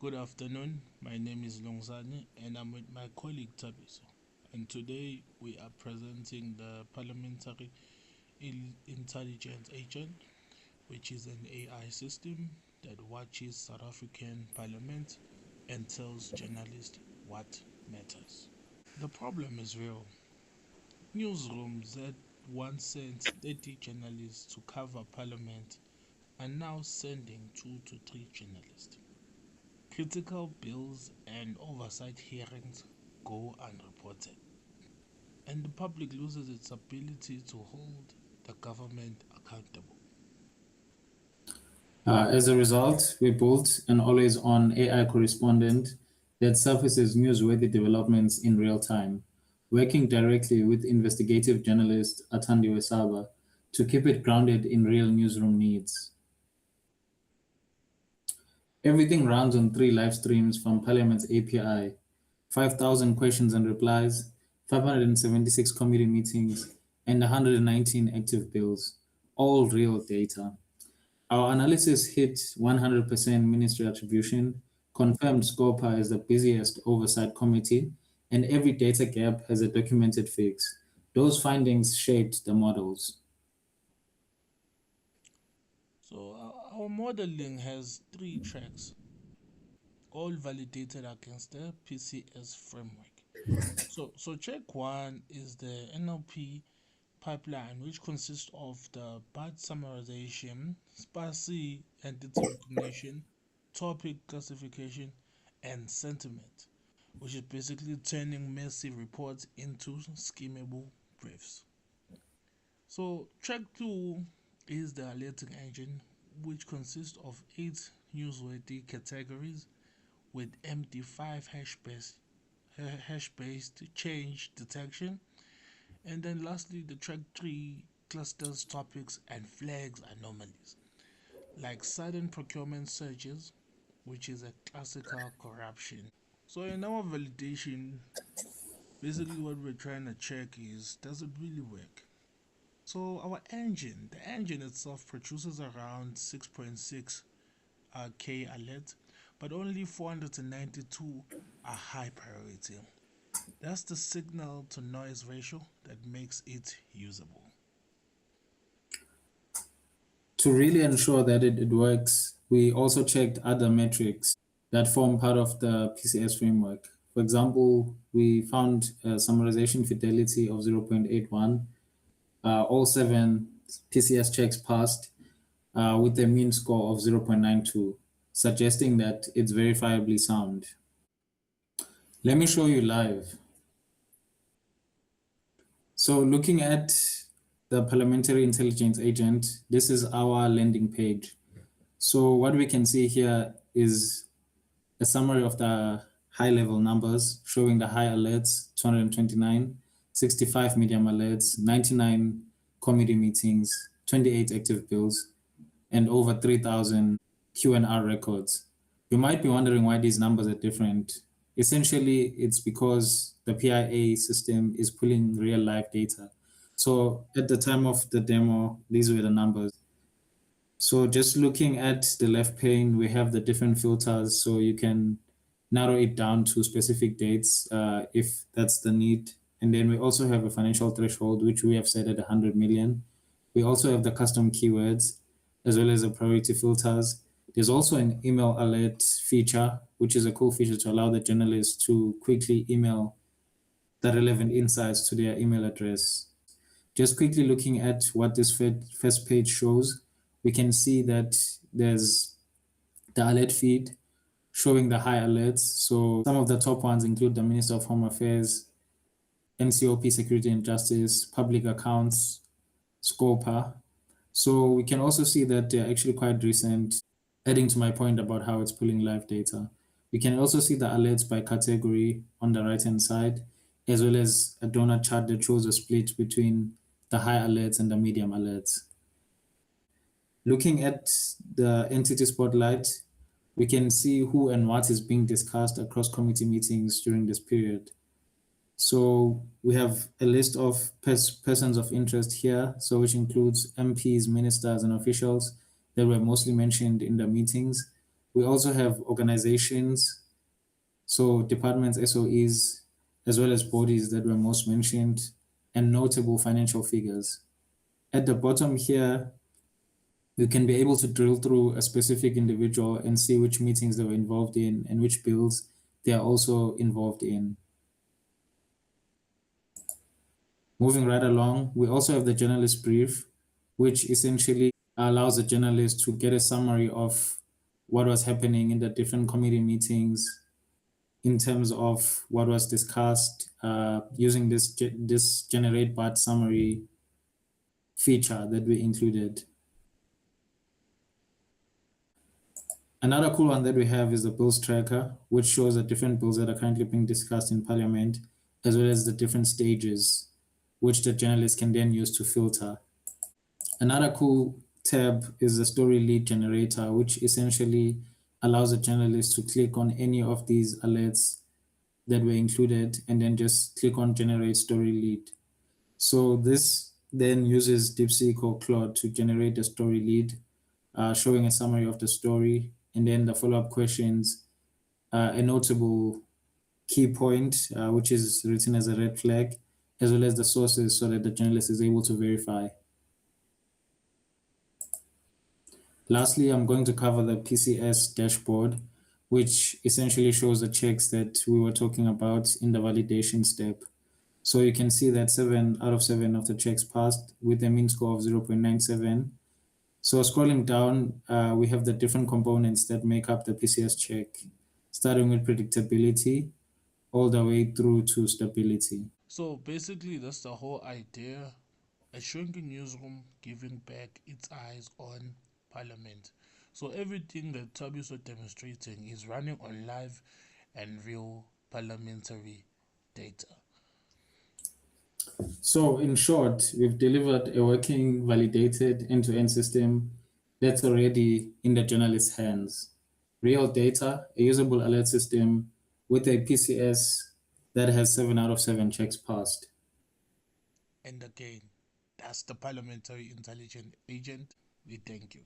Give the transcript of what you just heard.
Good afternoon. My name is Lungisani and I'm with my colleague Thabiso. And today we are presenting the Parliamentary Intelligence Agent, which is an AI system that watches South African Parliament and tells journalists what matters. The problem is real. Newsrooms that once sent 30 journalists to cover Parliament are now sending 2 to 3 journalists. Critical bills and oversight hearings go unreported, and the public loses its ability to hold the government accountable. As a result, we built an always-on AI correspondent that surfaces newsworthy developments in real time, working directly with investigative journalist Athandiwe Saba to keep it grounded in real newsroom needs. Everything runs on 3 live streams from Parliament's API, 5,000 questions and replies, 576 committee meetings, and 119 active bills, all real data. Our analysis hit 100% ministry attribution, confirmed SCOPA as the busiest oversight committee, and every data gap has a documented fix. Those findings shaped the models. So our modeling has 3 tracks, all validated against the PCS framework. So track 1 is the NLP pipeline, which consists of the BART summarization, spaCy entity recognition, topic classification, and sentiment, which is basically turning messy reports into schemable briefs. So track 2 is the alerting engine, which consists of 8 newsworthy categories with MD5 hash-based change detection. And then lastly, the track 3 clusters topics and flags anomalies, like sudden procurement surges, which is a classical corruption. So in our validation, basically what we're trying to check is, does it really work? So the engine itself produces around 6.6 K alerts, but only 492 are high priority. That's the signal to noise ratio that makes it usable. To really ensure that it works, we also checked other metrics that form part of the PCS framework. For example, we found a summarization fidelity of 0.81. All 7 PCS checks passed with a mean score of 0.92, suggesting that it's verifiably sound. Let me show you live. So looking at the Parliamentary Intelligence Agent, this is our landing page. So what we can see here is a summary of the high-level numbers showing the high alerts, 229, 65 medium alerts, 99 committee meetings, 28 active bills, and over 3,000 Q&R records. You might be wondering why these numbers are different. Essentially, it's because the PIA system is pulling real life data. So at the time of the demo, these were the numbers. So just looking at the left pane, we have the different filters, so you can narrow it down to specific dates if that's the need. And then we also have a financial threshold, which we have set at 100 million. We also have the custom keywords, as well as the priority filters. There's also an email alert feature, which is a cool feature to allow the journalists to quickly email the relevant insights to their email address. Just quickly looking at what this first page shows, we can see that there's the alert feed showing the high alerts. So some of the top ones include the Minister of Home Affairs, NCOP Security and Justice, Public Accounts, SCOPA. So we can also see that they're actually quite recent, adding to my point about how it's pulling live data. We can also see the alerts by category on the right-hand side, as well as a donut chart that shows a split between the high alerts and the medium alerts. Looking at the entity spotlight, we can see who and what is being discussed across committee meetings during this period. So we have a list of persons of interest here, so which includes MPs, ministers, and officials that were mostly mentioned in the meetings, We also have organizations, so departments, SOEs, as well as bodies that were most mentioned, and notable financial figures. At the bottom here, you can be able to drill through a specific individual and see which meetings they were involved in and which bills they are also involved in. Moving right along, we also have the journalist brief, which essentially allows the journalist to get a summary of what was happening in the different committee meetings in terms of what was discussed using this generate BART summary feature that we included. Another cool one that we have is the bills tracker, which shows the different bills that are currently being discussed in Parliament, as well as the different stages, which the journalist can then use to filter. Another cool tab is the story lead generator, which essentially allows a journalist to click on any of these alerts that were included and then just click on generate story lead. So this then uses DeepSeek or Claude to generate a story lead, showing a summary of the story, and then the follow-up questions, a notable key point, which is written as a red flag, as well as the sources so that the journalist is able to verify. Lastly, I'm going to cover the PCS dashboard, which essentially shows the checks that we were talking about in the validation step. So you can see that 7 out of 7 of the checks passed with a mean score of 0.97. So scrolling down, we have the different components that make up the PCS check, starting with predictability all the way through to stability. So basically, that's the whole idea. A shrinking newsroom giving back its eyes on Parliament. So everything that Thabiso demonstrating is running on live and real parliamentary data. So in short, we've delivered a working, validated end-to-end system that's already in the journalist's hands. Real data, a usable alert system with a PCS that has 7 out of 7 checks passed. And again, that's the Parliamentary Intelligence Agent. We thank you.